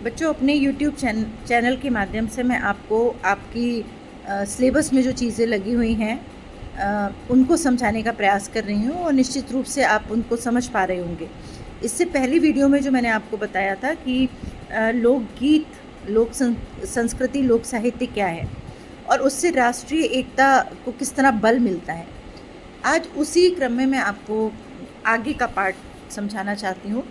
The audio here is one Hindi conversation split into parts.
बच्चों, अपने यूट्यूब चैनल के माध्यम से मैं आपको आपकी सिलेबस में जो चीज़ें लगी हुई हैं उनको समझाने का प्रयास कर रही हूँ और निश्चित रूप से आप उनको समझ पा रहे होंगे। इससे पहली वीडियो में जो मैंने आपको बताया था कि लोकगीत, संस्कृति, लोक साहित्य क्या है और उससे राष्ट्रीय एकता को किस तरह बल मिलता है। आज उसी क्रम में मैं आपको आगे का पार्ट समझाना चाहती हूँ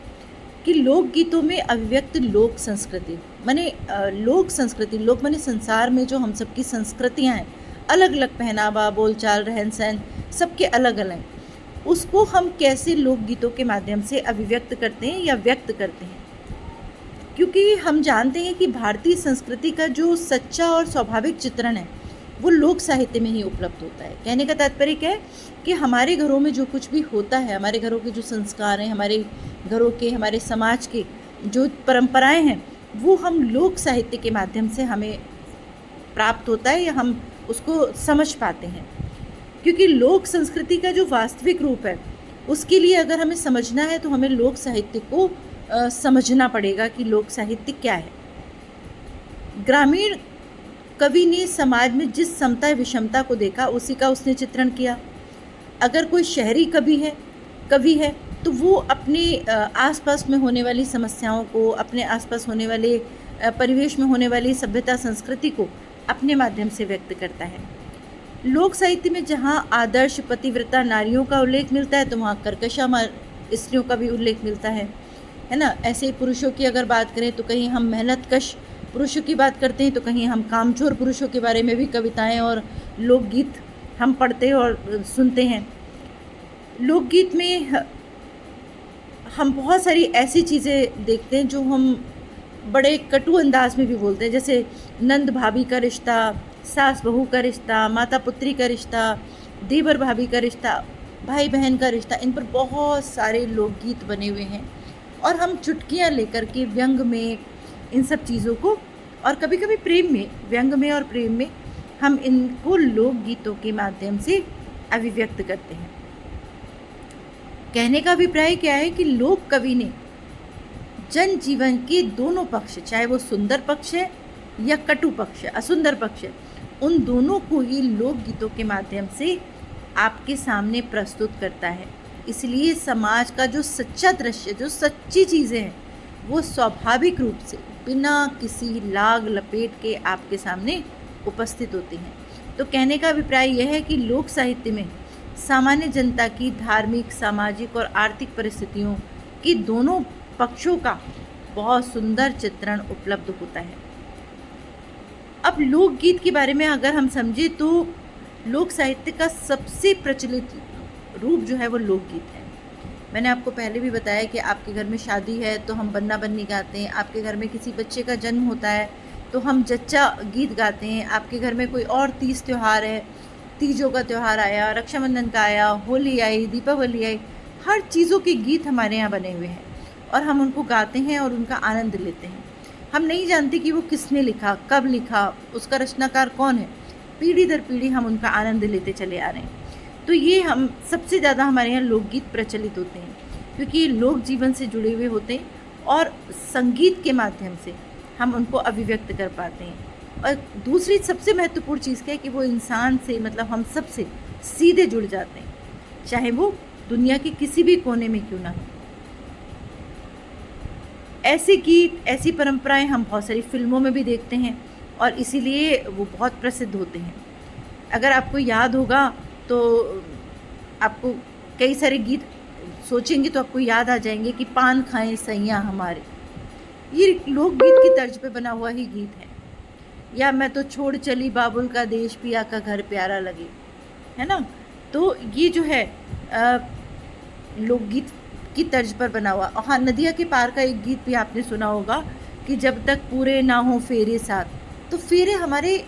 कि लोकगीतों में अभिव्यक्त लोक संस्कृति माने लोक संस्कृति, लोक माने संसार में जो हम सबकी संस्कृतियाँ हैं, अलग अलग पहनावा, बोलचाल, रहन सहन, सबके अलग अलग, उसको हम कैसे लोकगीतों के माध्यम से अभिव्यक्त करते हैं या व्यक्त करते हैं। क्योंकि हम जानते हैं कि भारतीय संस्कृति का जो सच्चा और स्वाभाविक चित्रण है वो लोक साहित्य में ही उपलब्ध होता है। कहने का तात्पर्य क्या है कि हमारे घरों में जो कुछ भी होता है, हमारे घरों के जो संस्कार हैं, हमारे घरों के, हमारे समाज के जो परंपराएं हैं, वो हम लोक साहित्य के माध्यम से हमें प्राप्त होता है या हम उसको समझ पाते हैं। क्योंकि लोक संस्कृति का जो वास्तविक रूप है उसके लिए अगर हमें समझना है तो हमें लोक साहित्य को समझना पड़ेगा कि लोक साहित्य क्या है। ग्रामीण कवि ने समाज में जिस समता विषमता को देखा उसी का उसने चित्रण किया। अगर कोई शहरी कवि है तो वो अपने आसपास में होने वाली समस्याओं को, अपने आसपास होने वाले परिवेश में होने वाली सभ्यता संस्कृति को अपने माध्यम से व्यक्त करता है। लोक साहित्य में जहाँ आदर्श पतिव्रता नारियों का उल्लेख मिलता है तो वहाँ कर्कशा स्त्रियों का भी उल्लेख मिलता है ना। ऐसे ही पुरुषों की अगर बात करें तो कहीं हम मेहनतकश पुरुषों की बात करते हैं तो कहीं हम कामचोर पुरुषों के बारे में भी कविताएं और लोकगीत हम पढ़ते और सुनते हैं। लोकगीत में हम बहुत सारी ऐसी चीज़ें देखते हैं जो हम बड़े कटु अंदाज में भी बोलते हैं, जैसे नंद भाभी का रिश्ता, सास बहू का रिश्ता, माता पुत्री का रिश्ता, देवर भाभी का रिश्ता, भाई बहन का रिश्ता। इन पर बहुत सारे लोकगीत बने हुए हैं और हम चुटकियाँ लेकर के व्यंग में इन सब चीज़ों को, और कभी कभी प्रेम में, व्यंग में और प्रेम में, हम इनको लोकगीतों के माध्यम से अभिव्यक्त करते हैं। कहने का अभिप्राय क्या है कि लोक कवि ने जन जीवन के दोनों पक्ष, चाहे वो सुंदर पक्ष है या कटु पक्ष है, असुंदर पक्ष है, उन दोनों को ही लोकगीतों के माध्यम से आपके सामने प्रस्तुत करता है। इसलिए समाज का जो सच्चा दृश्य, जो सच्ची चीज़ें हैं, वो स्वाभाविक रूप से बिना किसी लाग लपेट के आपके सामने उपस्थित होती हैं। तो कहने का अभिप्राय यह है कि लोक साहित्य में सामान्य जनता की धार्मिक, सामाजिक और आर्थिक परिस्थितियों की दोनों पक्षों का बहुत सुंदर चित्रण उपलब्ध होता है। अब लोकगीत के बारे में अगर हम समझें तो लोक साहित्य का सबसे प्रचलित रूप जो है वो लोकगीत है। मैंने आपको पहले भी बताया कि आपके घर में शादी है तो हम बन्ना बन्नी गाते हैं, आपके घर में किसी बच्चे का जन्म होता है तो हम जच्चा गीत गाते हैं, आपके घर में कोई और तीज त्यौहार है, तीजों का त्यौहार आया, रक्षाबंधन का आया, होली आई, दीपावली आई, हर चीज़ों के गीत हमारे यहाँ बने हुए हैं और हम उनको गाते हैं और उनका आनंद लेते हैं। हम नहीं जानते कि वो किसने लिखा, कब लिखा, उसका रचनाकार कौन है, पीढ़ी दर पीढ़ी हम उनका आनंद लेते चले आ रहे हैं। तो ये हम सबसे ज़्यादा हमारे यहाँ लोकगीत प्रचलित होते हैं क्योंकि ये लोक जीवन से जुड़े हुए होते हैं और संगीत के माध्यम से हम उनको अभिव्यक्त कर पाते हैं। और दूसरी सबसे महत्वपूर्ण चीज़ क्या है कि वो इंसान से, मतलब हम सब से सीधे जुड़ जाते हैं, चाहे वो दुनिया के किसी भी कोने में क्यों ना हो। ऐसे गीत, ऐसी परंपराएं हम बहुत सारी फिल्मों में भी देखते हैं और इसीलिए वो बहुत प्रसिद्ध होते हैं। अगर आपको याद होगा तो आपको कई सारे गीत सोचेंगे तो आपको याद आ जाएंगे कि पान खाएं सैयां हमारे, ये लोकगीत की तर्ज पे बना हुआ ही गीत है। या मैं तो छोड़ चली बाबुल का देश, पिया का घर प्यारा लगे, है ना। तो ये जो है लोकगीत की तर्ज पर बना हुआ। हाँ, नदिया के पार का एक गीत भी आपने सुना होगा कि जब तक पूरे ना हो फेरे साथ। तो फेरे हमारे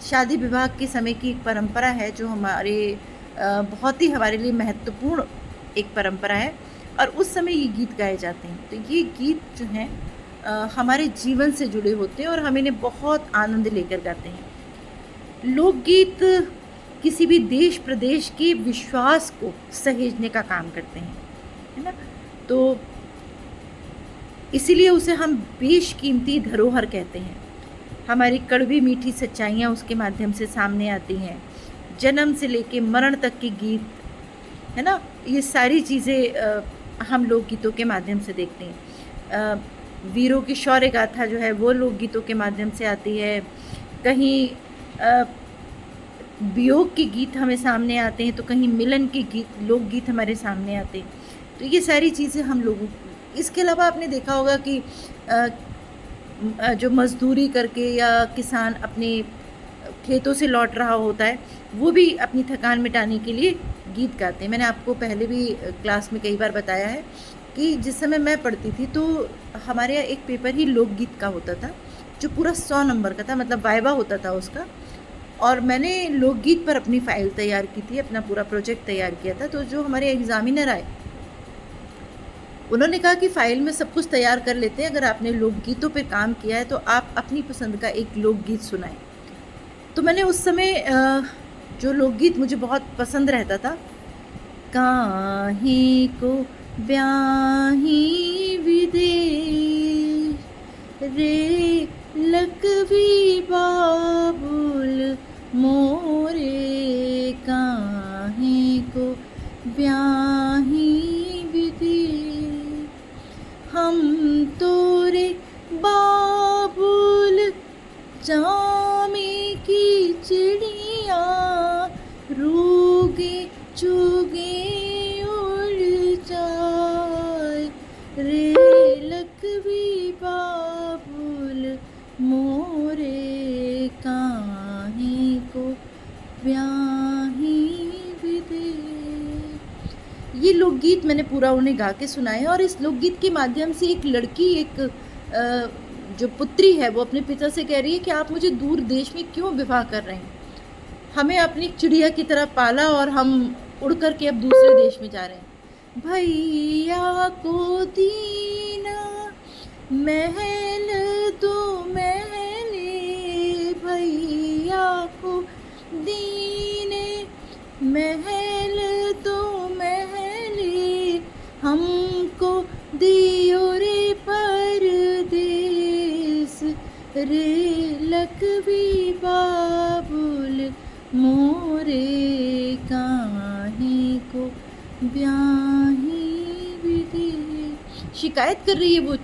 शादी विवाह के समय की एक परंपरा है जो हमारे बहुत ही हमारे लिए महत्वपूर्ण एक परंपरा है और उस समय ये गीत गाए जाते हैं। तो ये गीत जो हैं हमारे जीवन से जुड़े होते हैं और हम इन्हें बहुत आनंद लेकर गाते हैं। लोकगीत किसी भी देश प्रदेश के विश्वास को सहेजने का काम करते हैं, है ना। तो इसीलिए उसे हम बेशकीमती धरोहर कहते हैं। हमारी कड़वी मीठी सच्चाइयाँ उसके माध्यम से सामने आती हैं। जन्म से लेके मरण तक के गीत, है ना, ये सारी चीज़ें हम लोकगीतों के माध्यम से देखते हैं। वीरों की शौर्य गाथा जो है वो लोकगीतों के माध्यम से आती है। कहीं वियोग के गीत हमें सामने आते हैं, तो कहीं मिलन के गीत, लोकगीत हमारे सामने आते हैं। तो ये सारी चीज़ें हम लोगों, इसके अलावा आपने देखा होगा कि जो मज़दूरी करके या किसान अपने खेतों से लौट रहा होता है, वो भी अपनी थकान मिटाने के लिए गीत गाते हैं। मैंने आपको पहले भी क्लास में कई बार बताया है कि जिस समय मैं पढ़ती थी तो हमारे यहाँ एक पेपर ही लोकगीत का होता था, जो पूरा 100 नंबर का था, मतलब वाइवा होता था उसका। और मैंने लोकगीत पर अपनी फ़ाइल तैयार की थी, अपना पूरा प्रोजेक्ट तैयार किया था। तो जो हमारे एग्ज़ामिनर आए, उन्होंने कहा कि फ़ाइल में सब कुछ तैयार कर लेते हैं, अगर आपने लोकगीतों पर काम किया है तो आप अपनी पसंद का एक लोकगीत सुनाएं। तो मैंने उस समय जो लोकगीत मुझे बहुत पसंद रहता था, काहे को ब्याही विदेश रे लकवी बाबुल मोरे, काहे को ब्याही विदेश, हम तोरे बाबुल जामे की चिड़िया, रूगे चुगे उड़ जाए रे लकवी बाबुल मोरे, काहे को ब्याही विदेश। ये लोकगीत मैंने पूरा उन्हें गा के सुनाया। और इस लोकगीत के माध्यम से एक लड़की, एक जो पुत्री है, वो अपने पिता से कह रही है कि आप मुझे दूर देश में क्यों विवाह कर रहे हैं, हमें अपनी चिड़िया की तरह पाला और हम उड़ कर के अब दूसरे देश में जा रहे हैं। भैया को दीना महल दो महले, भैया को दीने महल दो महले, हमको दियो रे परदेस रे लकवी बाबुल मोरे, काहे को ब्याही विदेश। शिकायत कर रही है वो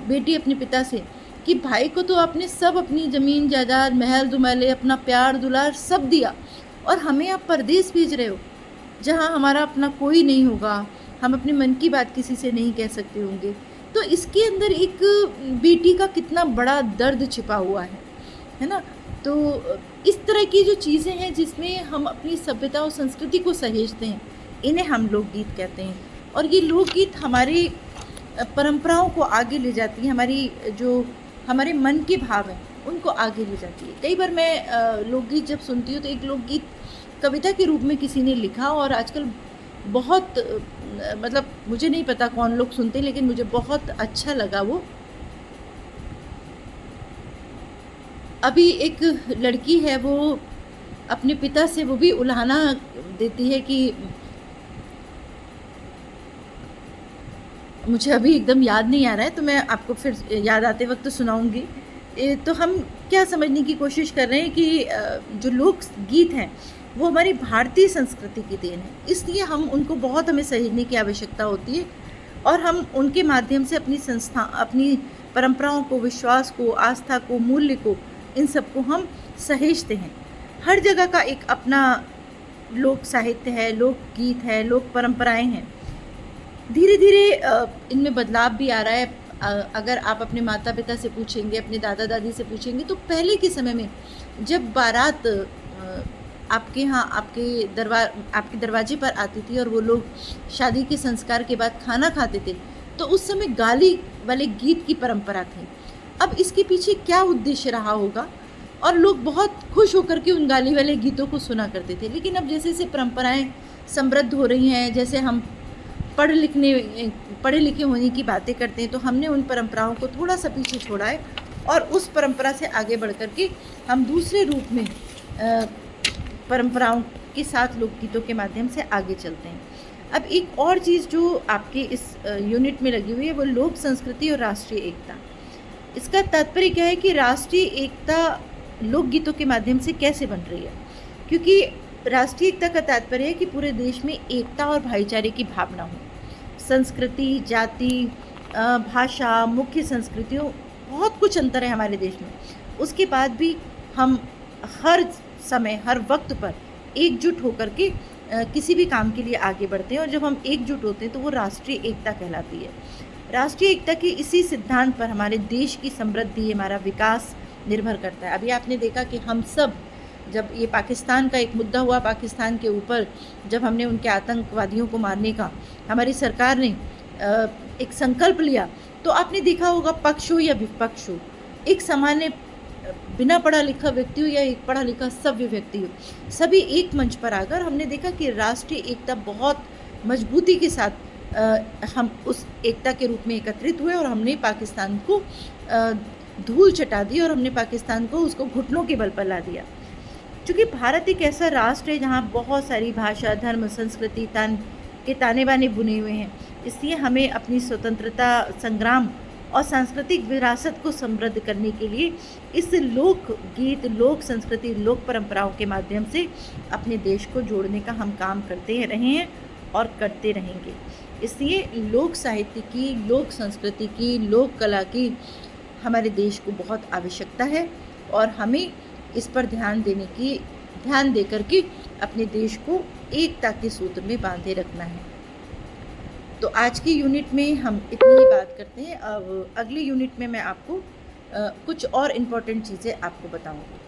बेटी अपने पिता से कि भाई को तो आपने सब, अपनी ज़मीन जायदाद, महल दुमहले, अपना प्यार दुलार सब दिया, और हमें आप परदेश भेज रहे हो जहाँ हमारा अपना कोई नहीं होगा, हम अपने मन की बात किसी से नहीं कह सकते होंगे। तो इसके अंदर एक बेटी का कितना बड़ा दर्द छिपा हुआ है ना। तो इस तरह की जो चीज़ें हैं जिसमें हम अपनी सभ्यता और संस्कृति को सहेजते हैं, इन्हें हम लोकगीत कहते हैं। और ये लोकगीत हमारी परंपराओं को आगे ले जाती है, हमारी जो हमारे मन के भाव हैं उनको आगे ले जाती है। कई बार मैं लोकगीत जब सुनती हूँ तो एक लोकगीत कविता के रूप में किसी ने लिखा, और आजकल बहुत मतलब मुझे नहीं पता कौन लोग सुनते, लेकिन मुझे बहुत अच्छा लगा वो। अभी एक लड़की है, वो अपने पिता से वो भी उल्हाना देती है कि मुझे अभी एकदम याद नहीं आ रहा है, तो मैं आपको फिर याद आते वक्त सुनाऊंगी। तो हम क्या समझने की कोशिश कर रहे हैं कि जो लोक गीत हैं वो हमारी भारतीय संस्कृति की देन है, इसलिए हम उनको बहुत, हमें सहेजने की आवश्यकता होती है, और हम उनके माध्यम से अपनी परंपराओं को, विश्वास को, आस्था को, मूल्य को, इन सबको हम सहेजते हैं। हर जगह का एक अपना लोक साहित्य है, लोक गीत है, लोक परंपराएं हैं। धीरे धीरे इनमें बदलाव भी आ रहा है। अगर आप अपने माता पिता से पूछेंगे, अपने दादा दादी से पूछेंगे, तो पहले के समय में जब बारात आपके यहाँ आपके दरवाजे पर आती थी और वो लोग शादी के संस्कार के बाद खाना खाते थे, तो उस समय गाली वाले गीत की परंपरा थी। अब इसके पीछे क्या उद्देश्य रहा होगा, और लोग बहुत खुश होकर के उन गाली वाले गीतों को सुना करते थे। लेकिन अब जैसे जैसे परंपराएं समृद्ध हो रही हैं, जैसे हम पढ़े लिखे होने की बातें करते हैं, तो हमने उन परंपराओं को थोड़ा सा पीछे छोड़ा है, और उस परंपरा से आगे बढ़ कर के हम दूसरे रूप में परंपराओं के साथ लोकगीतों के माध्यम से आगे चलते हैं। अब एक और चीज़ जो आपके इस यूनिट में लगी हुई है वो लोक संस्कृति और राष्ट्रीय एकता। इसका तात्पर्य क्या है कि राष्ट्रीय एकता लोकगीतों के माध्यम से कैसे बन रही है, क्योंकि राष्ट्रीय एकता का तात्पर्य है कि पूरे देश में एकता और भाईचारे की भावना हो। संस्कृति, जाति, भाषा, मुख्य संस्कृतियों, बहुत कुछ अंतर है हमारे देश में। उसके बाद भी हम हर समय, हर वक्त पर एकजुट होकर के किसी भी काम के लिए आगे बढ़ते हैं, और जब हम एकजुट होते हैं तो वो राष्ट्रीय एकता कहलाती है। राष्ट्रीय एकता के इसी सिद्धांत पर हमारे देश की समृद्धि, हमारा विकास निर्भर करता है। अभी आपने देखा कि हम सब, जब ये पाकिस्तान का एक मुद्दा हुआ, पाकिस्तान के ऊपर जब हमने उनके आतंकवादियों को मारने का हमारी सरकार ने एक संकल्प लिया, तो आपने देखा होगा पक्ष हो या विपक्ष हो, एक सामान्य बिना पढ़ा लिखा व्यक्ति हो या एक पढ़ा लिखा सभ्य व्यक्ति हो, सभी एक मंच पर आकर हमने देखा कि राष्ट्रीय एकता बहुत मजबूती के साथ हम उस एकता के रूप में एकत्रित हुए और हमने पाकिस्तान को धूल चटा दी और हमने पाकिस्तान को उसको घुटनों के बल पर ला दिया। क्योंकि भारत एक ऐसा राष्ट्र है जहाँ बहुत सारी भाषा, धर्म, संस्कृति के ताने बाने बुने हुए हैं, इसलिए हमें अपनी स्वतंत्रता संग्राम और सांस्कृतिक विरासत को समृद्ध करने के लिए इस लोक गीत, लोक संस्कृति, लोक परंपराओं के माध्यम से अपने देश को जोड़ने का हम काम करते रहे हैं और करते रहेंगे। इसलिए लोक साहित्य की, लोक संस्कृति की, लोक कला की हमारे देश को बहुत आवश्यकता है और हमें इस पर ध्यान दे करके अपने देश को एकता के सूत्र में बांधे रखना है। तो आज की यूनिट में हम इतनी ही बात करते हैं। अब अगली यूनिट में मैं आपको कुछ और इम्पोर्टेंट चीज़ें आपको बताऊंगी।